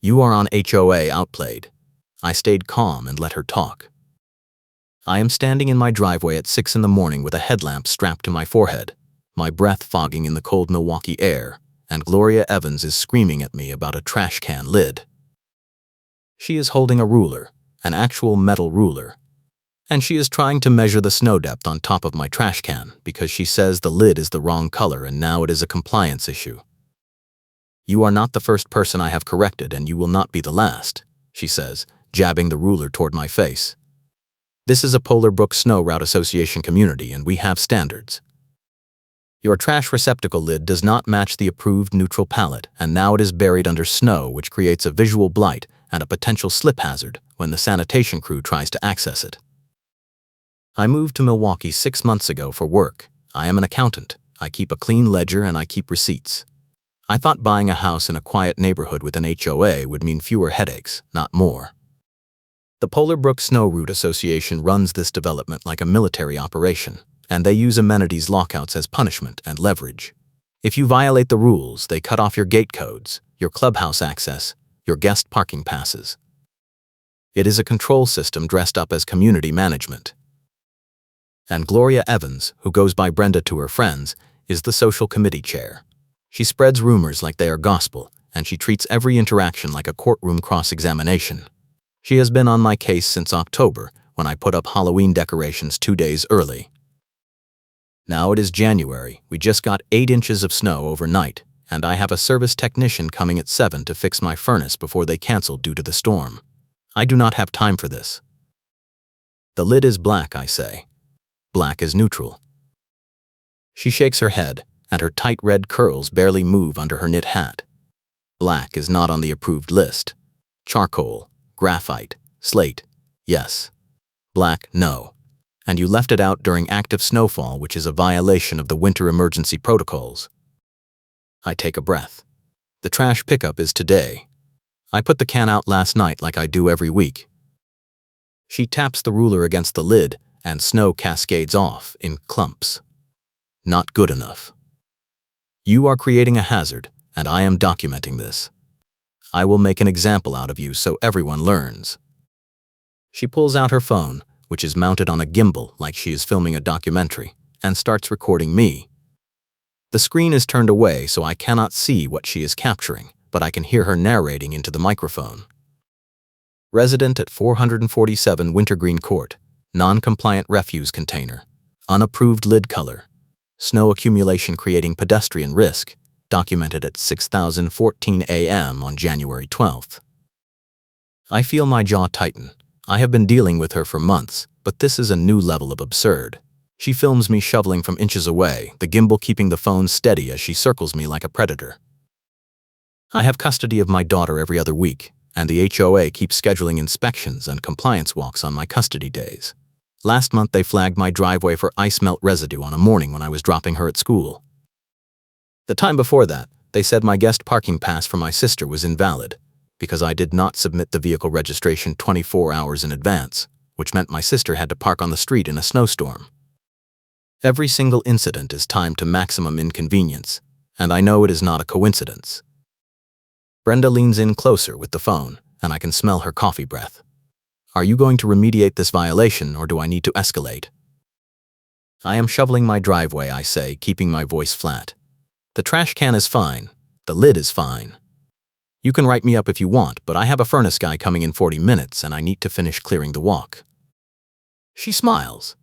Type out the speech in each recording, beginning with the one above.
You are on HOA outplayed. I stayed calm and let her talk. I am standing in my driveway at 6 in the morning with a headlamp strapped to my forehead, my breath fogging in the cold Milwaukee air, and Gloria Evans is screaming at me about a trash can lid. She is holding a ruler, an actual metal ruler, and she is trying to measure the snow depth on top of my trash can because she says the lid is the wrong color and now it is a compliance issue. You are not the first person I have corrected and you will not be the last, she says, jabbing the ruler toward my face. This is a Polar Brook Snow Route Association community and we have standards. Your trash receptacle lid does not match the approved neutral palette and now it is buried under snow, which creates a visual blight and a potential slip hazard when the sanitation crew tries to access it. I moved to Milwaukee 6 months ago for work. I am an accountant. I keep a clean ledger and I keep receipts. I thought buying a house in a quiet neighborhood with an HOA would mean fewer headaches, not more. The Polar Brook Snow Route Association runs this development like a military operation, and they use amenities lockouts as punishment and leverage. If you violate the rules, they cut off your gate codes, your clubhouse access, your guest parking passes. It is a control system dressed up as community management. And Gloria Evans, who goes by Brenda to her friends, is the social committee chair. She spreads rumors like they are gospel, and she treats every interaction like a courtroom cross-examination. She has been on my case since October, when I put up Halloween decorations 2 days early. Now it is January. We just got 8 inches of snow overnight, and I have a service technician coming at 7 to fix my furnace before they cancel due to the storm. I do not have time for this. The lid is black, I say. Black is neutral. She shakes her head, and her tight red curls barely move under her knit hat. Black is not on the approved list. Charcoal, graphite, slate, yes. Black, no. And you left it out during active snowfall, which is a violation of the winter emergency protocols. I take a breath. The trash pickup is today. I put the can out last night like I do every week. She taps the ruler against the lid, and snow cascades off in clumps. Not good enough. You are creating a hazard, and I am documenting this. I will make an example out of you so everyone learns. She pulls out her phone, which is mounted on a gimbal like she is filming a documentary, and starts recording me. The screen is turned away so I cannot see what she is capturing, but I can hear her narrating into the microphone. Resident at 447 Wintergreen Court. Non-compliant refuse container. Unapproved lid color. Snow accumulation creating pedestrian risk. Documented at 6:14 a.m. on January 12th. I feel my jaw tighten. I have been dealing with her for months, but this is a new level of absurd. She films me shoveling from inches away, the gimbal keeping the phone steady as she circles me like a predator. I have custody of my daughter every other week, and the HOA keeps scheduling inspections and compliance walks on my custody days. Last month they flagged my driveway for ice melt residue on a morning when I was dropping her at school. The time before that, they said my guest parking pass for my sister was invalid because I did not submit the vehicle registration 24 hours in advance, which meant my sister had to park on the street in a snowstorm. Every single incident is timed to maximum inconvenience, and I know it is not a coincidence. Brenda leans in closer with the phone, and I can smell her coffee breath. Are you going to remediate this violation, or do I need to escalate? I am shoveling my driveway, I say, keeping my voice flat. The trash can is fine. The lid is fine. You can write me up if you want, but I have a furnace guy coming in 40 minutes and I need to finish clearing the walk. She smiles,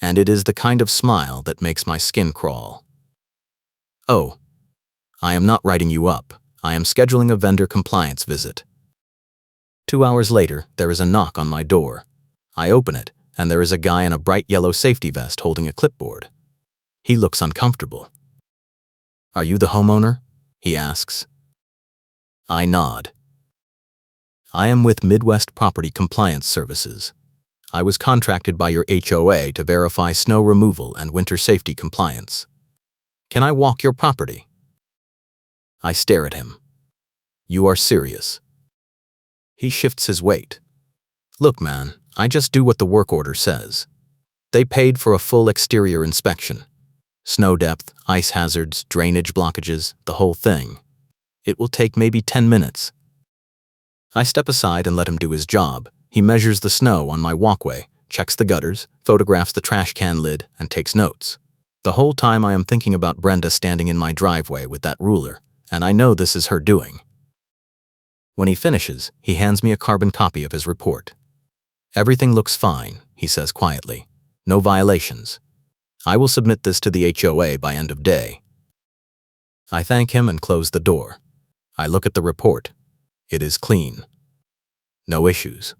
and it is the kind of smile that makes my skin crawl. Oh, I am not writing you up. I am scheduling a vendor compliance visit. 2 hours later, there is a knock on my door. I open it, and there is a guy in a bright yellow safety vest holding a clipboard. He looks uncomfortable. Are you the homeowner? He asks. I nod. I am with Midwest Property Compliance Services. I was contracted by your HOA to verify snow removal and winter safety compliance. Can I walk your property? I stare at him. You are serious. He shifts his weight. Look, man, I just do what the work order says. They paid for a full exterior inspection. Snow depth, ice hazards, drainage blockages, the whole thing. It will take maybe 10 minutes. I step aside and let him do his job. He measures the snow on my walkway, checks the gutters, photographs the trash can lid, and takes notes. The whole time I am thinking about Brenda standing in my driveway with that ruler, and I know this is her doing. When he finishes, he hands me a carbon copy of his report. "Everything looks fine," he says quietly. "No violations. I will submit this to the HOA by end of day." I thank him and close the door. I look at the report. It is clean. No issues.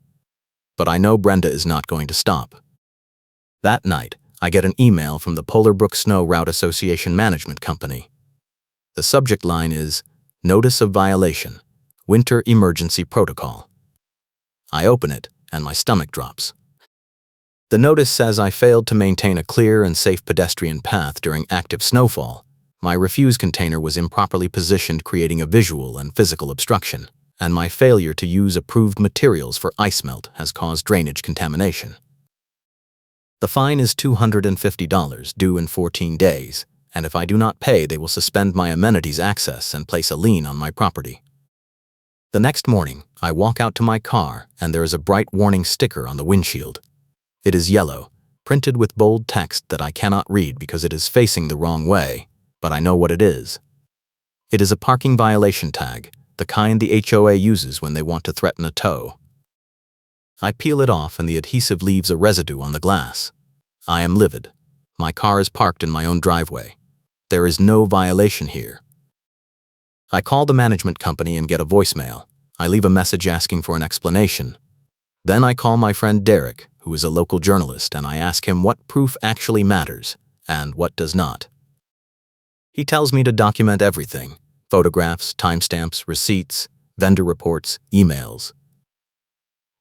But I know Brenda is not going to stop. That night, I get an email from the Polar Brook Snow Route Association Management Company. The subject line is, "Notice of Violation, Winter Emergency Protocol." I open it, and my stomach drops. The notice says I failed to maintain a clear and safe pedestrian path during active snowfall. My refuse container was improperly positioned, creating a visual and physical obstruction, and my failure to use approved materials for ice melt has caused drainage contamination. The fine is $250, due in 14 days, and if I do not pay, they will suspend my amenities access and place a lien on my property. The next morning, I walk out to my car, and there is a bright warning sticker on the windshield. It is yellow, printed with bold text that I cannot read because it is facing the wrong way, but I know what it is. It is a parking violation tag, the kind the HOA uses when they want to threaten a tow. I peel it off and the adhesive leaves a residue on the glass. I am livid. My car is parked in my own driveway. There is no violation here. I call the management company and get a voicemail. I leave a message asking for an explanation. Then I call my friend Derek, who is a local journalist, and I ask him what proof actually matters and what does not. He tells me to document everything: photographs, timestamps, receipts, vendor reports, emails.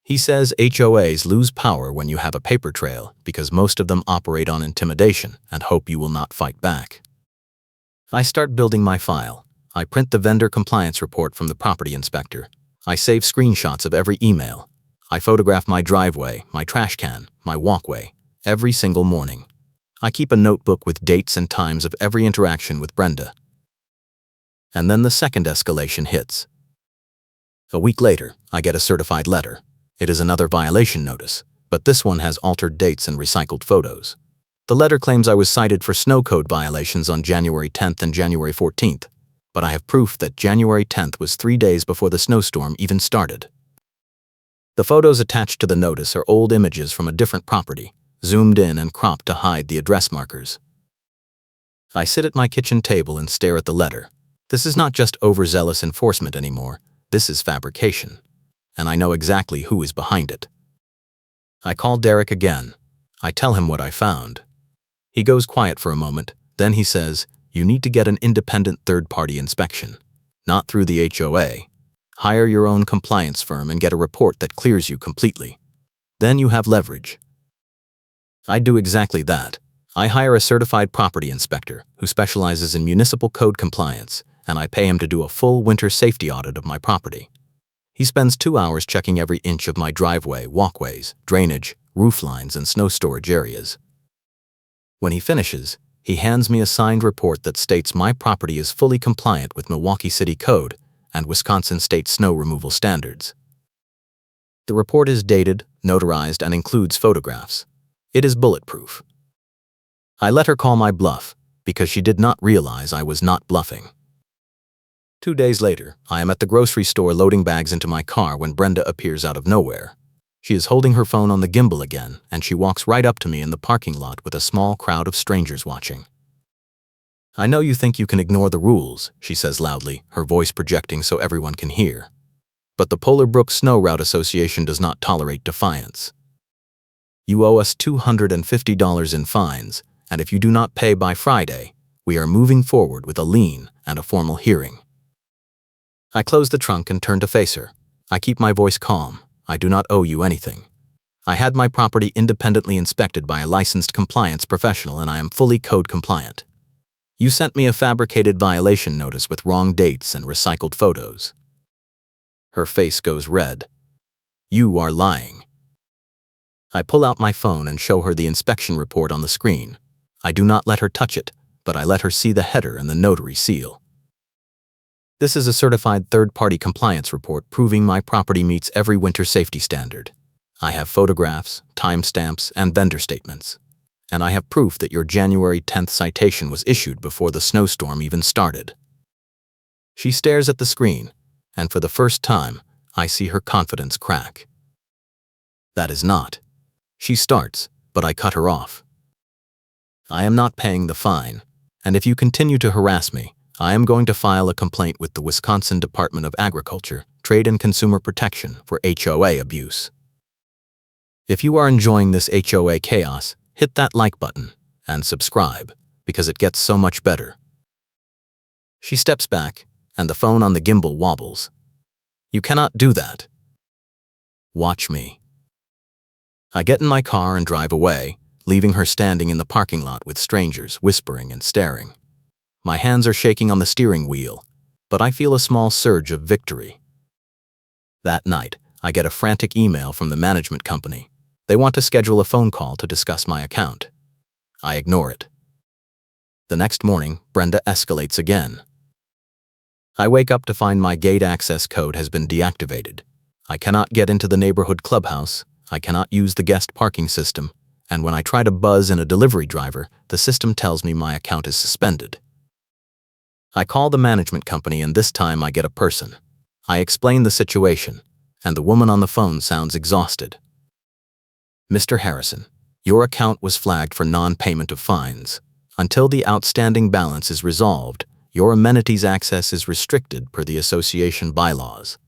He says HOAs lose power when you have a paper trail because most of them operate on intimidation and hope you will not fight back. I start building my file. I print the vendor compliance report from the property inspector. I save screenshots of every email. I photograph my driveway, my trash can, my walkway, every single morning. I keep a notebook with dates and times of every interaction with Brenda. And then the second escalation hits. A week later, I get a certified letter. It is another violation notice, but this one has altered dates and recycled photos. The letter claims I was cited for snow code violations on January 10th and January 14th, but I have proof that January 10th was 3 days before the snowstorm even started. The photos attached to the notice are old images from a different property, zoomed in and cropped to hide the address markers. I sit at my kitchen table and stare at the letter. This is not just overzealous enforcement anymore, this is fabrication. And I know exactly who is behind it. I call Derek again. I tell him what I found. He goes quiet for a moment, then he says, "You need to get an independent third-party inspection. Not through the HOA. Hire your own compliance firm and get a report that clears you completely. Then you have leverage." I do exactly that. I hire a certified property inspector who specializes in municipal code compliance, and I pay him to do a full winter safety audit of my property. He spends 2 hours checking every inch of my driveway, walkways, drainage, roof lines, and snow storage areas. When he finishes, he hands me a signed report that states my property is fully compliant with Milwaukee City Code and Wisconsin State snow removal standards. The report is dated, notarized, and includes photographs. It is bulletproof. I let her call my bluff, because she did not realize I was not bluffing. 2 days later, I am at the grocery store loading bags into my car when Brenda appears out of nowhere. She is holding her phone on the gimbal again, and she walks right up to me in the parking lot with a small crowd of strangers watching. "I know you think you can ignore the rules," she says loudly, her voice projecting so everyone can hear. "But the Polar Brook Snow Route Association does not tolerate defiance. You owe us $250 in fines, and if you do not pay by Friday, we are moving forward with a lien and a formal hearing." I close the trunk and turn to face her. I keep my voice calm. "I do not owe you anything. I had my property independently inspected by a licensed compliance professional, and I am fully code compliant. You sent me a fabricated violation notice with wrong dates and recycled photos." Her face goes red. "You are lying." I pull out my phone and show her the inspection report on the screen. I do not let her touch it, but I let her see the header and the notary seal. This is a certified third-party compliance report proving my property meets every winter safety standard. I have photographs, timestamps, and vendor statements. And I have proof that your January 10th citation was issued before the snowstorm even started. She stares at the screen, and for the first time, I see her confidence crack. That is not. She starts, but I cut her off. I am not paying the fine, and if you continue to harass me, I am going to file a complaint with the Wisconsin Department of Agriculture, Trade and Consumer Protection for HOA abuse. If you are enjoying this HOA chaos, hit that like button and subscribe, because it gets so much better. She steps back, and the phone on the gimbal wobbles. You cannot do that. Watch me. I get in my car and drive away, leaving her standing in the parking lot with strangers whispering and staring. My hands are shaking on the steering wheel, but I feel a small surge of victory. That night, I get a frantic email from the management company. They want to schedule a phone call to discuss my account. I ignore it. The next morning, Brenda escalates again. I wake up to find my gate access code has been deactivated. I cannot get into the neighborhood clubhouse, I cannot use the guest parking system, and when I try to buzz in a delivery driver, the system tells me my account is suspended. I call the management company and this time I get a person. I explain the situation, and the woman on the phone sounds exhausted. Mr. Harrison, your account was flagged for non-payment of fines. Until the outstanding balance is resolved, your amenities access is restricted per the association bylaws.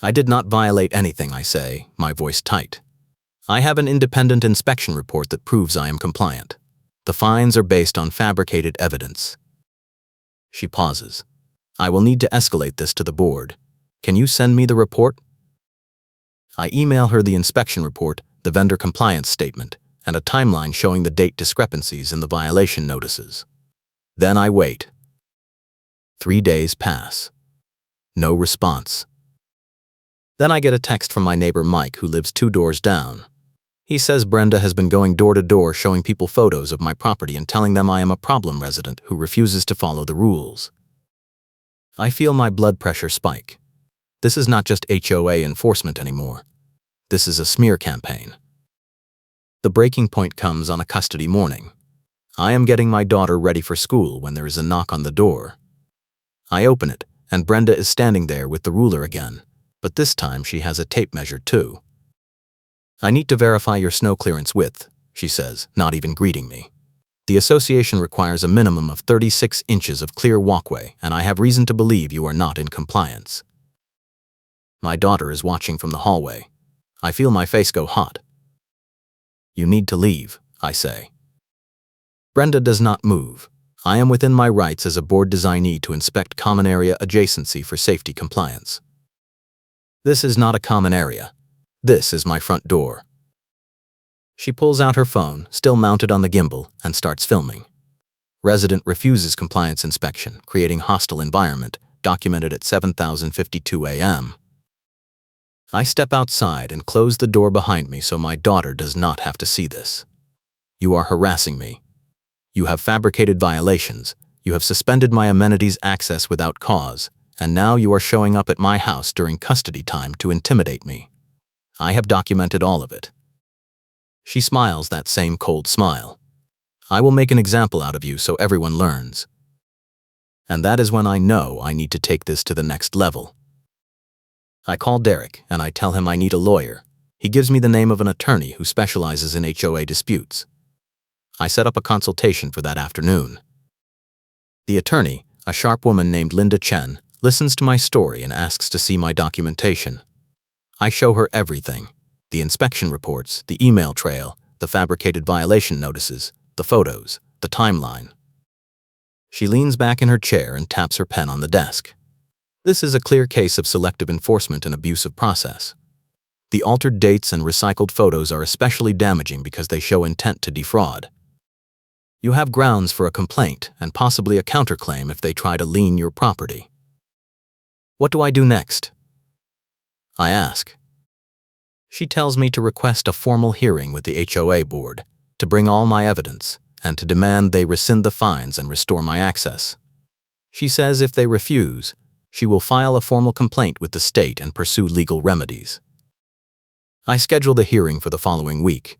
I did not violate anything, I say, my voice tight. I have an independent inspection report that proves I am compliant. The fines are based on fabricated evidence. She pauses. I will need to escalate this to the board. Can you send me the report? I email her the inspection report, the vendor compliance statement, and a timeline showing the date discrepancies in the violation notices. Then I wait. 3 days pass. No response. Then I get a text from my neighbor Mike, who lives 2 doors down. He says Brenda has been going door to door showing people photos of my property and telling them I am a problem resident who refuses to follow the rules. I feel my blood pressure spike. This is not just HOA enforcement anymore. This is a smear campaign. The breaking point comes on a custody morning. I am getting my daughter ready for school when there is a knock on the door. I open it, and Brenda is standing there with the ruler again, but this time she has a tape measure too. I need to verify your snow clearance width, she says, not even greeting me. The association requires a minimum of 36 inches of clear walkway, and I have reason to believe you are not in compliance. My daughter is watching from the hallway. I feel my face go hot. You need to leave, I say. Brenda does not move. I am within my rights as a board designee to inspect common area adjacency for safety compliance. This is not a common area. This is my front door. She pulls out her phone, still mounted on the gimbal, and starts filming. Resident refuses compliance inspection, creating hostile environment, documented at 7:52 a.m. I step outside and close the door behind me so my daughter does not have to see this. You are harassing me. You have fabricated violations. You have suspended my amenities access without cause, and now you are showing up at my house during custody time to intimidate me. I have documented all of it. She smiles that same cold smile. I will make an example out of you so everyone learns. And that is when I know I need to take this to the next level. I call Derek and I tell him I need a lawyer. He gives me the name of an attorney who specializes in HOA disputes. I set up a consultation for that afternoon. The attorney, a sharp woman named Linda Chen, listens to my story and asks to see my documentation. I show her everything: the inspection reports, the email trail, the fabricated violation notices, the photos, the timeline. She leans back in her chair and taps her pen on the desk. This is a clear case of selective enforcement and abusive process. The altered dates and recycled photos are especially damaging because they show intent to defraud. You have grounds for a complaint and possibly a counterclaim if they try to lien your property. What do I do next? I ask. She tells me to request a formal hearing with the HOA board, to bring all my evidence, and to demand they rescind the fines and restore my access. She says if they refuse, she will file a formal complaint with the state and pursue legal remedies. I schedule the hearing for the following week.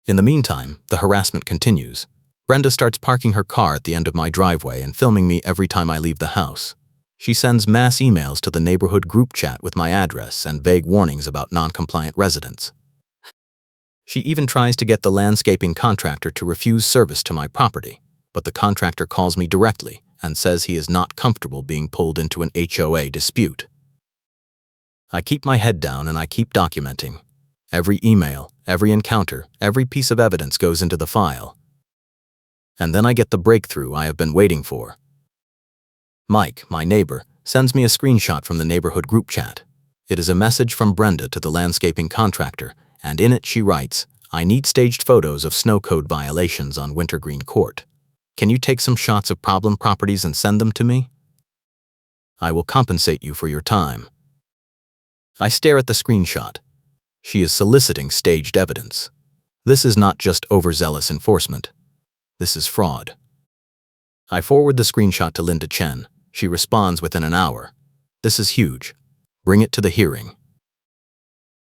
In the meantime, the harassment continues. Brenda starts parking her car at the end of my driveway and filming me every time I leave the house. She sends mass emails to the neighborhood group chat with my address and vague warnings about non-compliant residents. She even tries to get the landscaping contractor to refuse service to my property, but the contractor calls me directly and says he is not comfortable being pulled into an HOA dispute. I keep my head down and I keep documenting. Every email, every encounter, every piece of evidence goes into the file. And then I get the breakthrough I have been waiting for. Mike, my neighbor, sends me a screenshot from the neighborhood group chat. It is a message from Brenda to the landscaping contractor, and in it she writes, "I need staged photos of snow code violations on Wintergreen Court. Can you take some shots of problem properties and send them to me? I will compensate you for your time." I stare at the screenshot. She is soliciting staged evidence. This is not just overzealous enforcement. This is fraud. I forward the screenshot to Linda Chen. She responds within an hour. "This is huge. Bring it to the hearing."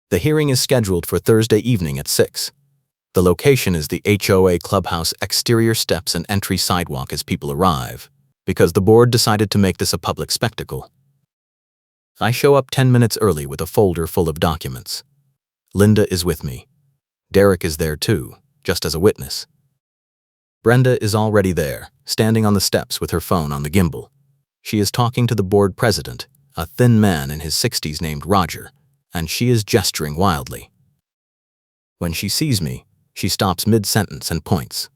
The hearing is scheduled for Thursday evening at 6. The location is the HOA clubhouse exterior steps and entry sidewalk as people arrive, because the board decided to make this a public spectacle. I show up 10 minutes early with a folder full of documents. Linda is with me. Derek is there too, just as a witness. Brenda is already there, standing on the steps with her phone on the gimbal. She is talking to the board president, a thin man in his 60s named Roger, and she is gesturing wildly. When she sees me, she stops mid-sentence and points.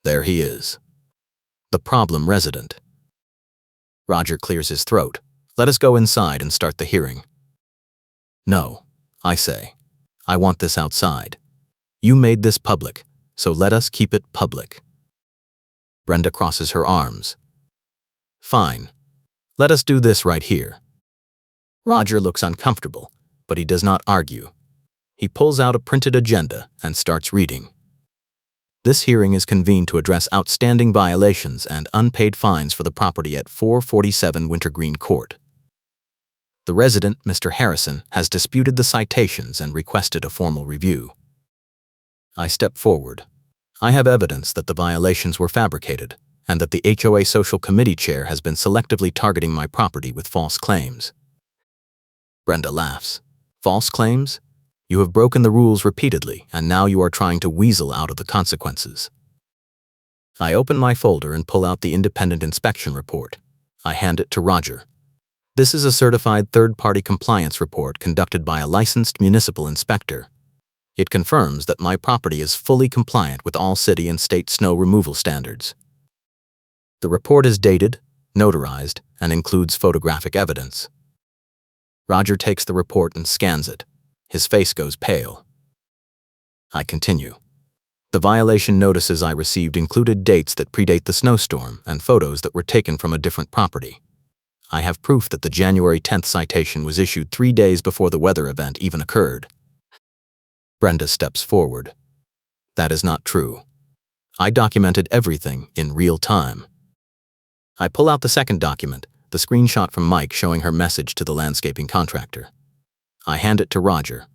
There he is. The problem resident. Roger clears his throat. "Let us go inside and start the hearing." "No," I say. "I want this outside. You made this public, so let us keep it public." Brenda crosses her arms. "Fine. Let us do this right here." Roger looks uncomfortable, but he does not argue. He pulls out a printed agenda and starts reading. This hearing is convened to address outstanding violations and unpaid fines for the property at 447 Wintergreen Court. The resident, Mr. Harrison, has disputed the citations and requested a formal review. I step forward. I have evidence that the violations were fabricated and that the HOA Social Committee chair has been selectively targeting my property with false claims. Brenda laughs. "False claims? You have broken the rules repeatedly, and now you are trying to weasel out of the consequences." I open my folder and pull out the independent inspection report. I hand it to Roger. This is a certified third-party compliance report conducted by a licensed municipal inspector. It confirms that my property is fully compliant with all city and state snow removal standards. The report is dated, notarized, and includes photographic evidence. Roger takes the report and scans it. His face goes pale. I continue. The violation notices I received included dates that predate the snowstorm and photos that were taken from a different property. I have proof that the January 10th citation was issued 3 days before the weather event even occurred. Brenda steps forward. That is not true. I documented everything in real time. I pull out the second document, the screenshot from Mike showing her message to the landscaping contractor. I hand it to Roger.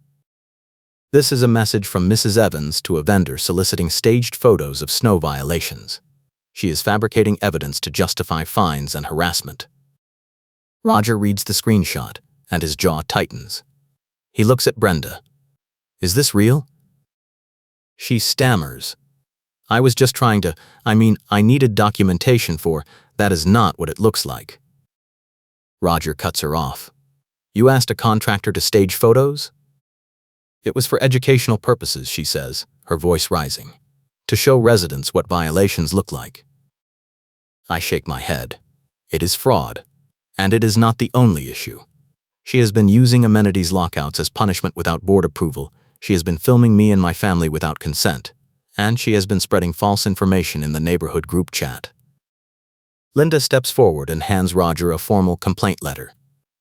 This is a message from Mrs. Evans to a vendor soliciting staged photos of snow violations. She is fabricating evidence to justify fines and harassment. Roger reads the screenshot, and his jaw tightens. He looks at Brenda. "Is this real?" She stammers. "I was just trying to, I needed documentation for, that is not what it looks like." Roger cuts her off. "You asked a contractor to stage photos?" "It was for educational purposes," she says, her voice rising, "to show residents what violations look like." I shake my head. It is fraud, and it is not the only issue. She has been using amenities lockouts as punishment without board approval. She has been filming me and my family without consent, and she has been spreading false information in the neighborhood group chat. Linda steps forward and hands Roger a formal complaint letter.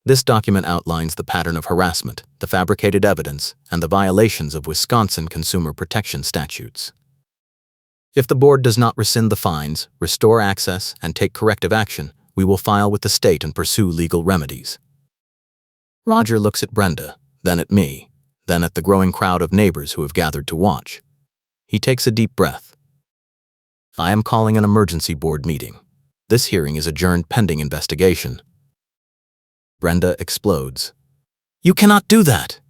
This document outlines the pattern of harassment, the fabricated evidence, and the violations of Wisconsin consumer protection statutes. If the board does not rescind the fines, restore access, and take corrective action, we will file with the state and pursue legal remedies. Roger looks at Brenda, then at me, then at the growing crowd of neighbors who have gathered to watch. He takes a deep breath. I am calling an emergency board meeting. This hearing is adjourned pending investigation. Brenda explodes. You cannot do that.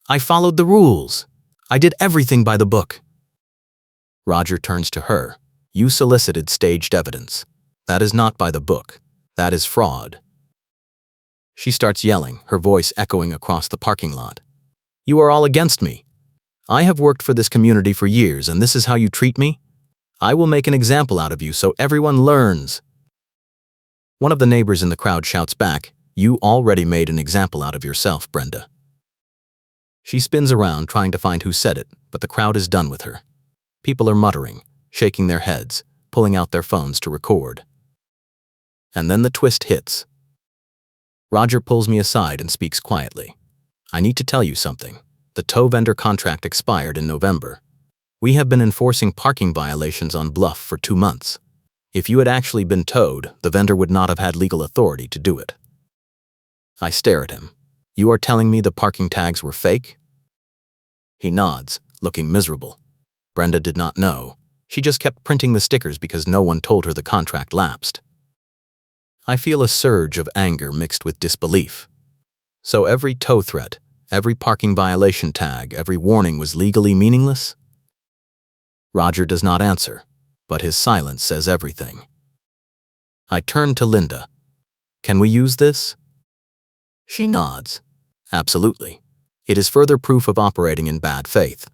I followed the rules. I did everything by the book. Roger turns to her. You solicited staged evidence. That is not by the book. That is fraud. She starts yelling, her voice echoing across the parking lot. You are all against me. I have worked for this community for years, and this is how you treat me? I will make an example out of you so everyone learns. One of the neighbors in the crowd shouts back, You already made an example out of yourself, Brenda. She spins around trying to find who said it, but the crowd is done with her. People are muttering, shaking their heads, pulling out their phones to record. And then the twist hits. Roger pulls me aside and speaks quietly. I need to tell you something. The tow vendor contract expired in November. We have been enforcing parking violations on Bluff for 2 months. If you had actually been towed, the vendor would not have had legal authority to do it. I stare at him. You are telling me the parking tags were fake? He nods, looking miserable. Brenda did not know. She just kept printing the stickers because no one told her the contract lapsed. I feel a surge of anger mixed with disbelief. So every tow threat, every parking violation tag, every warning was legally meaningless? Roger does not answer, but his silence says everything. I turn to Linda. Can we use this? She nods. Absolutely. It is further proof of operating in bad faith.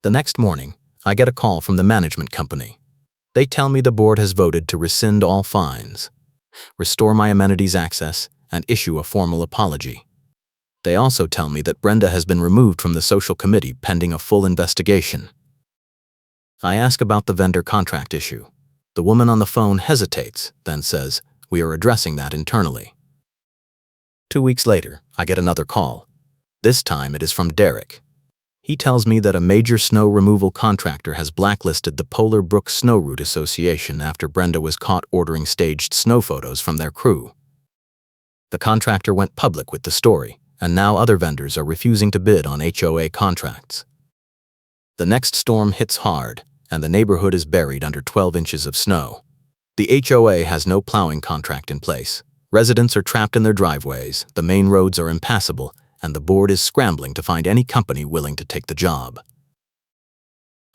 The next morning, I get a call from the management company. They tell me the board has voted to rescind all fines, restore my amenities access, and issue a formal apology. They also tell me that Brenda has been removed from the social committee pending a full investigation. I ask about the vendor contract issue. The woman on the phone hesitates, then says, We are addressing that internally. 2 weeks later, I get another call. This time it is from Derek. He tells me that a major snow removal contractor has blacklisted the Polar Brook Snow Route Association after Brenda was caught ordering staged snow photos from their crew. The contractor went public with the story, and now other vendors are refusing to bid on HOA contracts. The next storm hits hard, and the neighborhood is buried under 12 inches of snow. The HOA has no plowing contract in place. Residents are trapped in their driveways, the main roads are impassable, and the board is scrambling to find any company willing to take the job.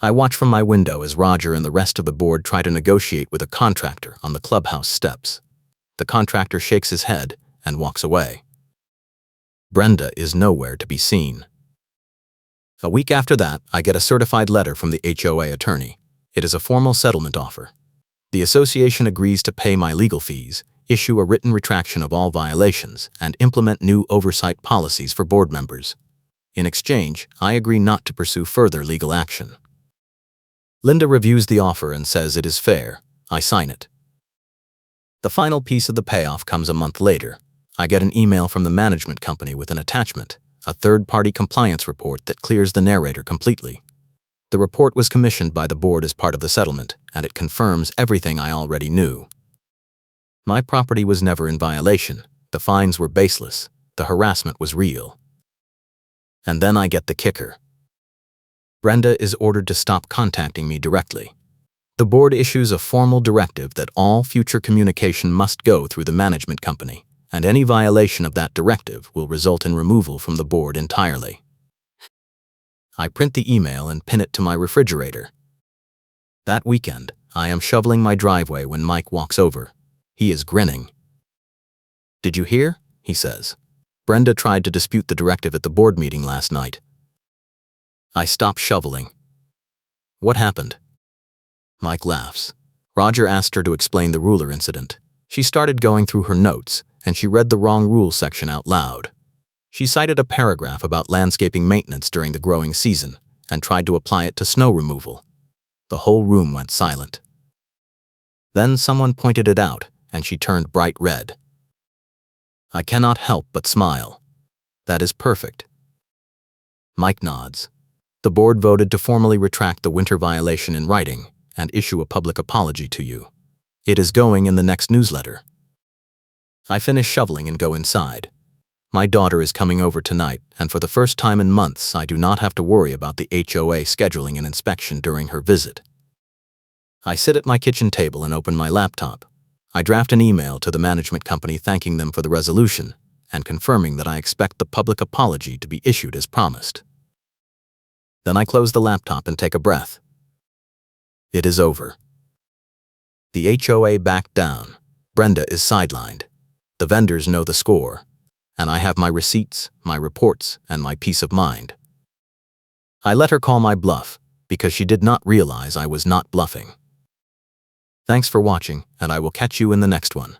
I watch from my window as Roger and the rest of the board try to negotiate with a contractor on the clubhouse steps. The contractor shakes his head and walks away. Brenda is nowhere to be seen. A week after that, I get a certified letter from the HOA attorney. It is a formal settlement offer. The association agrees to pay my legal fees, issue a written retraction of all violations, and implement new oversight policies for board members. In exchange, I agree not to pursue further legal action. Linda reviews the offer and says it is fair. I sign it. The final piece of the payoff comes a month later. I get an email from the management company with an attachment, a third-party compliance report that clears the narrator completely. The report was commissioned by the board as part of the settlement, and it confirms everything I already knew. My property was never in violation, the fines were baseless, the harassment was real. And then I get the kicker. Brenda is ordered to stop contacting me directly. The board issues a formal directive that all future communication must go through the management company, and any violation of that directive will result in removal from the board entirely. I print the email and pin it to my refrigerator. That weekend, I am shoveling my driveway when Mike walks over. He is grinning. Did you hear? He says. Brenda tried to dispute the directive at the board meeting last night. I stop shoveling. What happened? Mike laughs. Roger asked her to explain the ruler incident. She started going through her notes, and she read the wrong rule section out loud. She cited a paragraph about landscaping maintenance during the growing season, and tried to apply it to snow removal. The whole room went silent. Then someone pointed it out, and she turned bright red. I cannot help but smile. That is perfect. Mike nods. The board voted to formally retract the winter violation in writing and issue a public apology to you. It is going in the next newsletter. I finish shoveling and go inside. My daughter is coming over tonight, and for the first time in months, I do not have to worry about the HOA scheduling an inspection during her visit. I sit at my kitchen table and open my laptop. I draft an email to the management company thanking them for the resolution and confirming that I expect the public apology to be issued as promised. Then I close the laptop and take a breath. It is over. The HOA backed down. Brenda is sidelined. The vendors know the score, and I have my receipts, my reports, and my peace of mind. I let her call my bluff because she did not realize I was not bluffing. Thanks for watching, and I will catch you in the next one.